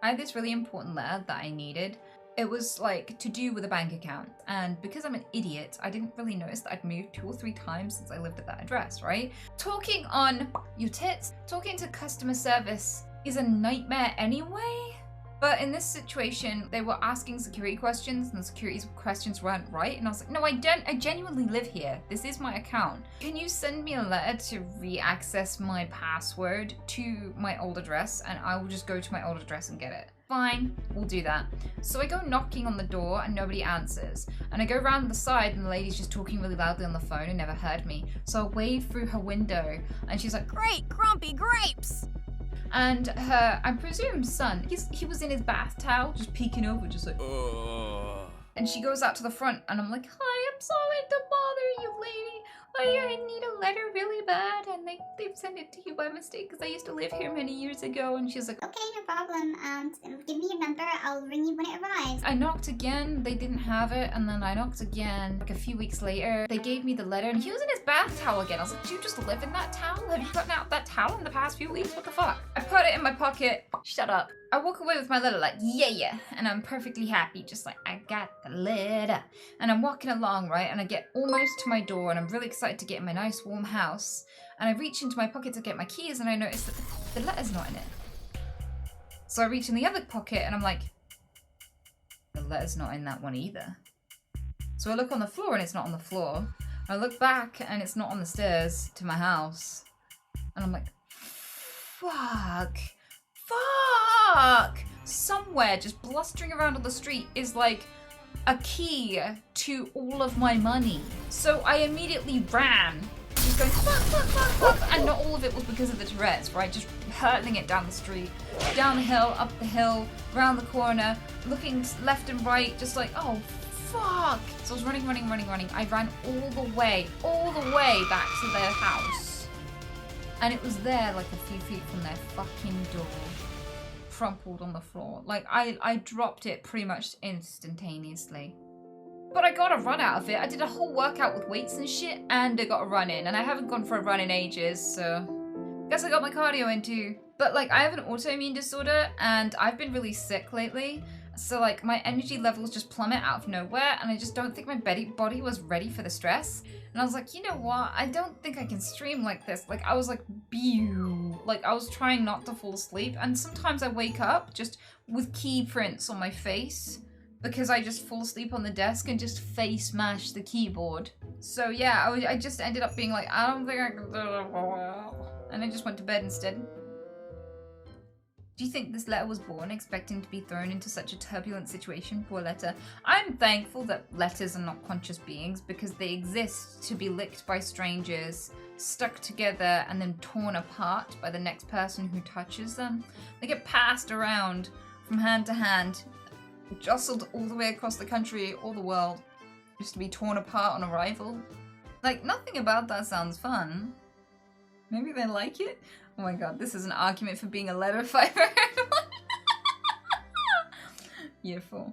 I had this really important letter that I needed. It was like to do with a bank account, and because I'm an idiot, I didn't really notice that I'd moved 2 or 3 times since I lived at that address, right? Talking on your tits, talking to customer service is a nightmare anyway. But in this situation, they were asking security questions and the security questions weren't right. And I was like, no, I genuinely live here. This is my account. Can you send me a letter to re-access my password to my old address, and I will just go to my old address and get it? Fine, we'll do that. So I go knocking on the door and nobody answers. And I go around the side and the lady's just talking really loudly on the phone and never heard me. So I wave through her window and she's like, great grumpy grapes. And her, I presume, son, he was in his bath towel, just peeking over, just like, And she goes out to the front, and I'm like, hi, I'm sorry to bother you, lady. I need a letter really bad, and they've sent it to you by mistake, because I used to live here many years ago. And she's like, okay, no problem. Give me your number. I'll ring you when it arrives. I knocked again, they didn't have it, and then I knocked again. Like a few weeks later, they gave me the letter, and he was in his bath towel again. I was like, do you just live in that towel? Have you gotten out that towel in the past few weeks? What the fuck? I put it in my pocket. Shut up. I walk away with my letter like, yeah, and I'm perfectly happy, just like, I got the letter. And I'm walking along, right, and I get almost to my door, and I'm really excited to get in my nice warm house. And I reach into my pocket to get my keys, and I notice that the letter's not in it. So I reach in the other pocket, and I'm like, the letter's not in that one either. So I look on the floor, and it's not on the floor. I look back, and it's not on the stairs to my house. And I'm like, fuck. Somewhere just blustering around on the street is like a key to all of my money. So I immediately ran, just going fuck, and not all of it was because of the Tourette's, right? Just hurtling it down the street, down the hill, up the hill, around the corner, looking left and right, just like, oh fuck. So I was running. I ran all the way back to their house. And it was there like a few feet from their fucking door, crumpled on the floor. Like, I dropped it pretty much instantaneously. But I got a run out of it. I did a whole workout with weights and shit, and I got a run in. And I haven't gone for a run in ages, so guess I got my cardio in too. But like, I have an autoimmune disorder, and I've been really sick lately. So like, my energy levels just plummet out of nowhere, and I just don't think my body was ready for the stress. And I was like, you know what? I don't think I can stream like this. Like, I was like, like, I was trying not to fall asleep. And sometimes I wake up just with key prints on my face because I just fall asleep on the desk and just face mash the keyboard. So yeah, I just ended up being like, I don't think I can do it. And I just went to bed instead. Do you think this letter was born expecting to be thrown into such a turbulent situation? Poor letter. I'm thankful that letters are not conscious beings because they exist to be licked by strangers, stuck together, and then torn apart by the next person who touches them. They get passed around from hand to hand, jostled all the way across the country or the world, just to be torn apart on arrival. Like, nothing about that sounds fun. Maybe they like it? Oh my god, this is an argument for being a letter if I've ever heard one. Year 4.